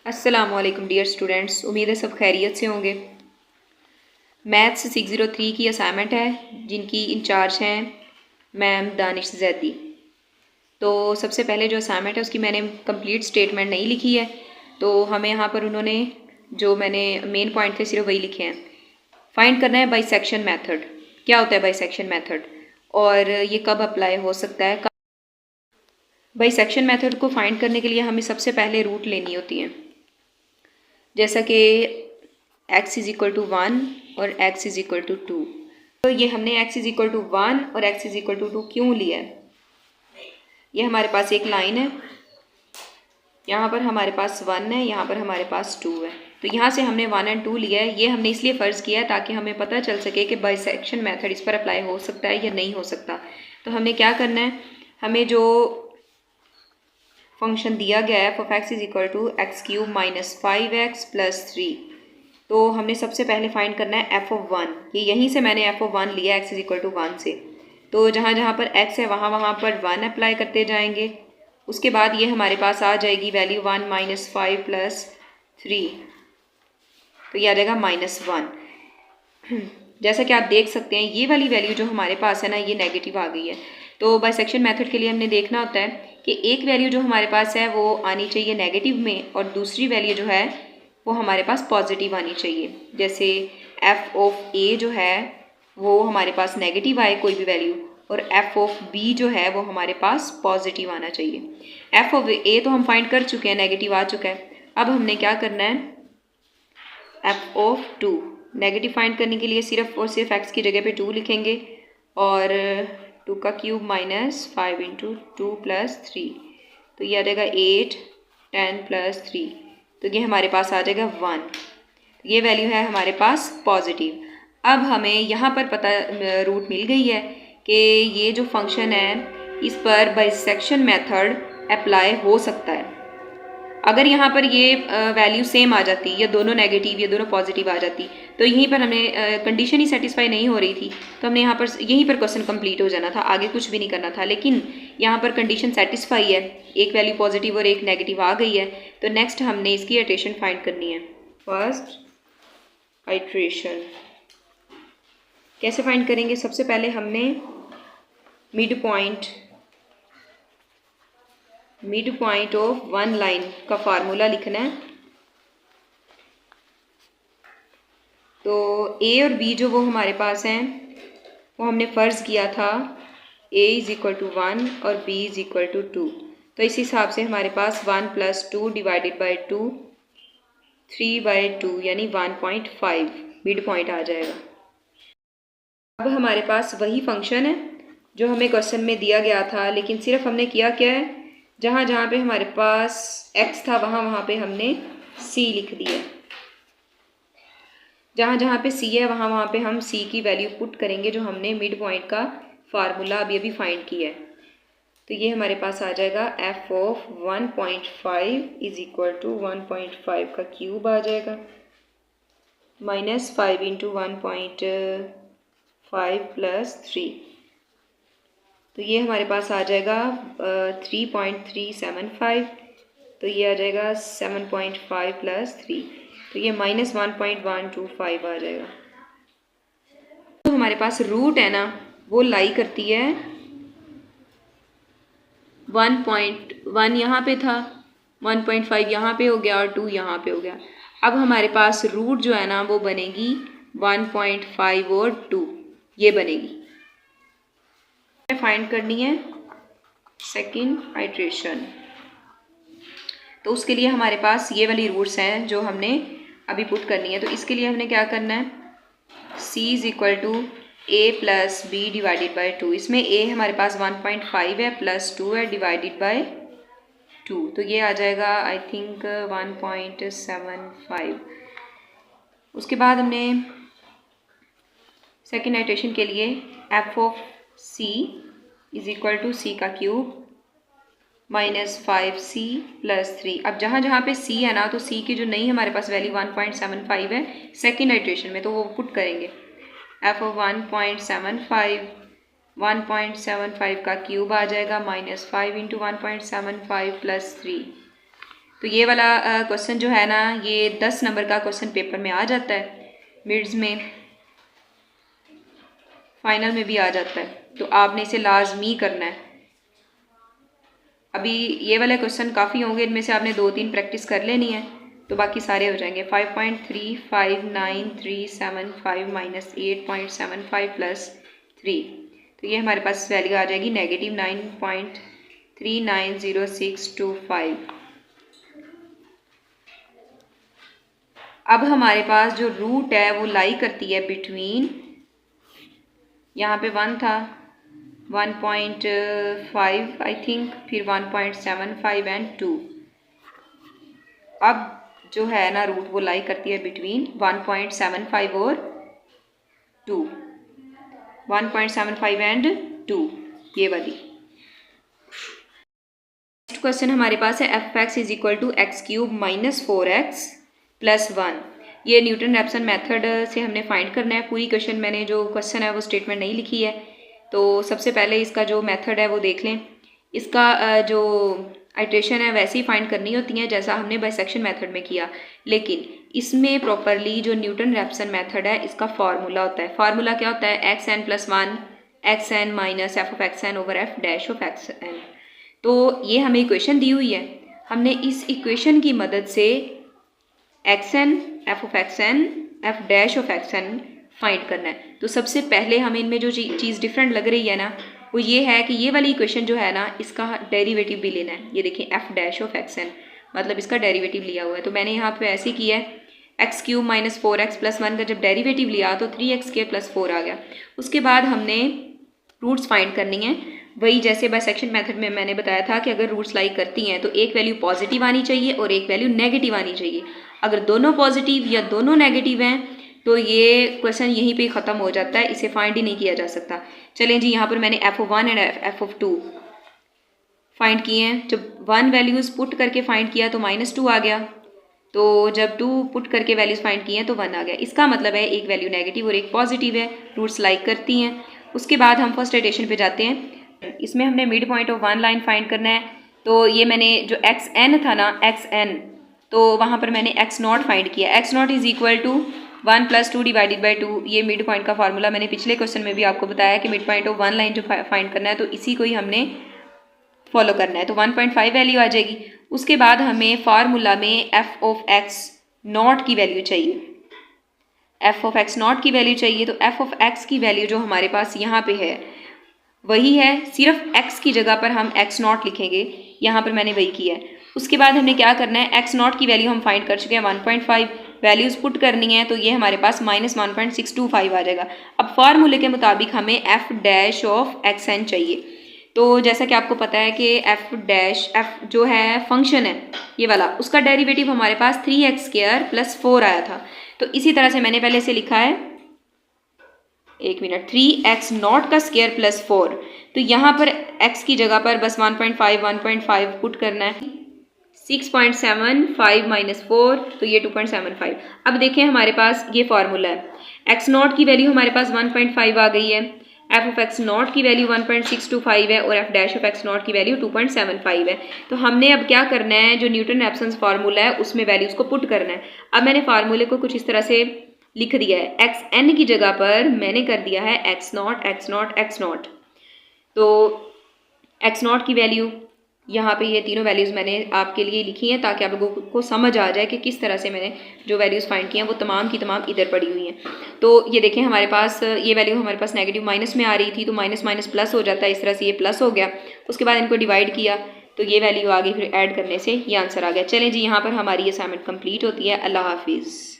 अस्सलामुअलैकुम dear students, उम्मीद है सब खैरियत से होंगे। मैथ्स 603 की असाइनमेंट है जिनकी इंचार्ज हैं मैम दानिश जैदी। तो सबसे पहले जो असाइनमेंट है उसकी मैंने कंप्लीट स्टेटमेंट नहीं लिखी है, तो हमें यहाँ पर उन्होंने जो मैंने मेन पॉइंट थे सिर्फ वही लिखे हैं। फाइंड करना है बाइसेक्शन मेथड। क्या होता है बाइसेक्शन मेथड और ये कब अप्लाई हो सकता है। बाइसेक्शन मेथड को फाइंड करने के लिए हमें सबसे पहले रूट लेनी होती है, जैसा कि x इज़ इक्वल टू 1 और x इज़ इक्वल टू 2। तो ये हमने x इज़ इक्वल टू 1 और x इज़ इक्वल टू 2 क्यों लिया है। ये हमारे पास एक लाइन है, यहाँ पर हमारे पास 1 है, यहाँ पर हमारे पास 2 है। तो यहाँ से हमने 1 और 2 लिया है। ये हमने इसलिए फ़र्ज़ किया है ताकि हमें पता चल सके कि बाइसेक्शन मेथड इस पर अप्लाई हो सकता है या नहीं हो सकता। तो हमने क्या करना है, हमें जो फंक्शन दिया गया है f is equal to x cube minus 5x plus 3, तो हमने सबसे पहले फाइंड करना है f(1). ये यहीं से मैंने f(1) लिया x इज़ इक्वल टू 1 से। तो जहाँ जहाँ पर x है वहाँ वहाँ पर 1 अप्लाई करते जाएंगे। उसके बाद ये हमारे पास आ जाएगी वैल्यू 1 माइनस 5 प्लस 3, तो ये आ जाएगा -1। जैसा कि आप देख सकते हैं ये वाली वैल्यू जो हमारे पास है ना, ये नेगेटिव आ गई है। तो बाइसेक्शन मेथड के लिए हमने देखना होता है कि एक वैल्यू जो हमारे पास है वो आनी चाहिए नेगेटिव में और दूसरी वैल्यू जो है वो हमारे पास पॉजिटिव आनी चाहिए। जैसे f ऑफ a जो है वो हमारे पास नेगेटिव आए कोई भी वैल्यू, और f ऑफ b जो है वो हमारे पास पॉजिटिव आना चाहिए। f ऑफ a तो हम फाइंड कर चुके हैं, नेगेटिव आ चुका है। अब हमने क्या करना है, f ऑफ 2 नेगेटिव फाइंड करने के लिए सिर्फ और सिर्फ x की जगह पे 2 लिखेंगे और 2 का क्यूब माइनस 5 इंटू 2 प्लस 3, तो ये आ जाएगा 8 10 प्लस 3, तो ये हमारे पास आ जाएगा 1। ये वैल्यू है हमारे पास पॉजिटिव। अब हमें यहाँ पर पता रूट मिल गई है कि ये जो फंक्शन है इस पर बाइसेक्शन मेथड अप्लाई हो सकता है। अगर यहाँ पर ये वैल्यू सेम आ जाती या दोनों नेगेटिव या दोनों पॉजिटिव आ जाती तो यहीं पर हमें कंडीशन ही सेटिस्फाई नहीं हो रही थी, तो हमने यहाँ पर यहीं पर क्वेश्चन कंप्लीट हो जाना था, आगे कुछ भी नहीं करना था। लेकिन यहाँ पर कंडीशन सेटिस्फाई है, एक वैल्यू पॉजिटिव और एक नेगेटिव आ गई है। तो नेक्स्ट हमने इसकी इटरेशन फाइंड करनी है। फर्स्ट इटरेशन कैसे फाइंड करेंगे, सबसे पहले हमने mid point of one line का फार्मूला लिखना है। तो a और b जो वो हमारे पास हैं वो हमने फ़र्ज़ किया था a इज़ इक्वल टू 1 और b इज़ इक्वल टू 2। तो इस हिसाब से हमारे पास 1 प्लस 2 डिवाइडेड बाई 2 3/2 यानी 1.5 मिड पॉइंट आ जाएगा। अब हमारे पास वही फंक्शन है जो हमें क्वेश्चन में दिया गया था, लेकिन सिर्फ हमने किया क्या है, जहाँ जहाँ पे हमारे पास x था वहाँ वहाँ पे हमने c लिख दिया। जहाँ जहाँ पे c है वहाँ वहाँ पे हम c की वैल्यू पुट करेंगे जो हमने मिड पॉइंट का फार्मूला अभी फाइंड किया है। तो ये हमारे पास आ जाएगा f of 1.5 is equal to 1.5 का क्यूब आ जाएगा माइनस 5 इंटू 1.5 प्लस 3, तो ये हमारे पास आ जाएगा 3.375, तो ये आ जाएगा 7.5 प्लस 3, तो ये माइनस 1.125 आ जाएगा। तो हमारे पास रूट है ना वो लाई करती है 1.1 यहाँ पे था, 1.5 यहाँ पे हो गया और 2 यहाँ पे हो गया। अब हमारे पास रूट जो है ना वो बनेगी 1.5 और 2, ये बनेगी। फाइंड करनी है सेकंड आइट्रेशन, तो उसके लिए हमारे पास ये वाली रूट्स हैं जो हमने अभी पुट करनी है। तो इसके लिए हमने क्या करना है, c is equal to a plus B divided by 2। इसमें a हमारे पास 1.5 है प्लस 2 है डिवाइडेड बाई 2, तो ये आ जाएगा आई थिंक 1.75। उसके बाद हमने सेकेंड आइट्रेशन के लिए f of c is equal to c का क्यूब माइनस 5c प्लस 3। अब जहाँ जहाँ पे c है ना तो c की जो नई हमारे पास वैल्यू 1.75 है सेकेंड आइट्रेशन में, तो वो पुट करेंगे। f ऑफ 1.75 का क्यूब आ जाएगा माइनस 5 इंटू 1.75 प्लस 3, तो ये वाला क्वेश्चन जो है ना, ये 10 नंबर का क्वेश्चन पेपर में आ जाता है, मिड्स में, फाइनल में भी आ जाता है। तो आपने इसे लाजमी करना है। अभी ये वाले क्वेश्चन काफ़ी होंगे, इनमें से आपने 2-3 प्रैक्टिस कर लेनी है, तो बाकी सारे हो जाएंगे। 5.359375 माइनस 8.75 प्लस 3, तो ये हमारे पास वैल्यू आ जाएगी नेगेटिव 9.390625। अब हमारे पास जो रूट है वो लाई करती है बिटवीन, यहाँ पे 1 था, 1.5 आई थिंक, फिर 1.75 एंड 2। अब जो है ना रूट वो लाई करती है बिटवीन 1.75 और 2, 1.75 एंड 2, ये वाली। नेक्स्ट क्वेश्चन हमारे पास है f(x) is equal to x cube minus 4x plus 1। ये न्यूटन रैप्सन मेथड से हमने फाइंड करना है। पूरी क्वेश्चन मैंने जो क्वेश्चन है वो स्टेटमेंट नहीं लिखी है, तो सबसे पहले इसका जो मेथड है वो देख लें। इसका जो आइट्रेशन है वैसे ही फाइंड करनी होती है जैसा हमने बाइसेक्शन मेथड में किया, लेकिन इसमें प्रॉपरली जो न्यूटन रैप्सन मेथड है इसका फार्मूला होता है। फार्मूला क्या होता है? xn plus 1 xn minus f of xn over f dash of xn। तो ये हमें इक्वेशन दी हुई है, हमने इस इक्वेशन की मदद से xn f of xn f dash of xn find करना है। तो सबसे पहले हमें इनमें जो चीज़ डिफरेंट लग रही है ना वो ये है कि ये वाली इक्वेशन जो है ना इसका डेरिवेटिव भी लेना है। ये देखिए f डैश ऑफ xn, मतलब इसका डेरिवेटिव लिया हुआ है। तो मैंने यहाँ पे ऐसे किया है, x cube minus 4x plus 1 का जब डेरिवेटिव लिया तो 3x² प्लस 4 आ गया। उसके बाद हमने रूट्स फाइंड करनी है, वही जैसे बाइसेक्शन मेथड में मैंने बताया था कि अगर रूट्स लाई करती हैं तो एक वैल्यू पॉजिटिव आनी चाहिए और एक वैल्यू नेगेटिव आनी चाहिए। अगर दोनों पॉजिटिव या दोनों नेगेटिव हैं तो ये क्वेश्चन यहीं पे ख़त्म हो जाता है, इसे फाइंड ही नहीं किया जा सकता। चलें जी, यहाँ पर मैंने f(1) एंड f(2) फाइंड किए हैं। जब 1 वैल्यूज़ पुट करके फाइंड किया तो -2 आ गया, तो जब 2 पुट करके वैल्यूज़ फाइंड किए हैं तो 1 आ गया। इसका मतलब है एक वैल्यू नेगेटिव और एक पॉजिटिव है, रूट्स लाइक करती हैं। उसके बाद हम फर्स्ट इटरेशन पे जाते हैं। इसमें हमने mid point of 1 line find करना है। तो ये मैंने जो xn था ना, xn, तो वहाँ पर मैंने x0 फाइंड किया। x0 is equal to 1 plus 2 divided by 2। ये मिड पॉइंट का फार्मूला मैंने पिछले क्वेश्चन में भी आपको बताया कि मिड पॉइंट ऑफ 1 लाइन जो फाइंड करना है तो इसी को ही हमने फॉलो करना है। तो 1.5 वैल्यू आ जाएगी। उसके बाद हमें फार्मूला में f ऑफ x0 की वैल्यू चाहिए, f ऑफ x0 की वैल्यू चाहिए। तो f ऑफ x की वैल्यू जो हमारे पास यहाँ पे है वही है, सिर्फ x की जगह पर हम x0 लिखेंगे, यहाँ पर मैंने वही किया है। उसके बाद हमने क्या करना है, x0 की वैल्यू हम फाइंड कर चुके हैं 1.5, वैल्यूज़ पुट करनी है तो ये हमारे पास -1.625 आ जाएगा। अब फार्मूले के मुताबिक हमें f डैश ऑफ xn चाहिए। तो जैसा कि आपको पता है कि f जो है फंक्शन है ये वाला, उसका डेरिवेटिव हमारे पास 3x² प्लस 4 आया था। तो इसी तरह से मैंने पहले से लिखा है, 3x0 का स्क्वायर प्लस 4। तो यहाँ पर x की जगह पर बस 1.5 पुट करना है। 6.75 माइनस 4, तो ये 2.75। अब देखें हमारे पास ये फार्मूला है, x0 की वैल्यू हमारे पास 1.5 आ गई है, f ऑफ x0 की वैल्यू 1.625 है और f डैश ऑफ x0 की वैल्यू 2.75 है। तो हमने अब क्या करना है, जो न्यूटन रैप्सन फार्मूला है उसमें वैल्यूज़ को पुट करना है। अब मैंने फार्मूले को कुछ इस तरह से लिख दिया है, xn की जगह पर मैंने कर दिया है x0। तो x0 की वैल्यू यहाँ पे ये तीनों वैल्यूज़ मैंने आपके लिए लिखी हैं ताकि आप लोगों को समझ आ जाए कि किस तरह से मैंने जो वैल्यूज़ फाइंड की हैं वो तमाम की तमाम इधर पड़ी हुई हैं। तो ये देखें हमारे पास ये वैल्यू हमारे पास नेगेटिव माइनस में आ रही थी, तो माइनस माइनस प्लस हो जाता है, इस तरह से ये प्लस हो गया। उसके बाद इनको डिवाइड किया तो ये वैल्यू आ गई, फिर ऐड करने से ये आंसर आ गया। चलें जी, यहाँ पर हमारी असाइनमेंट कंप्लीट होती है। अल्लाह हाफिज़।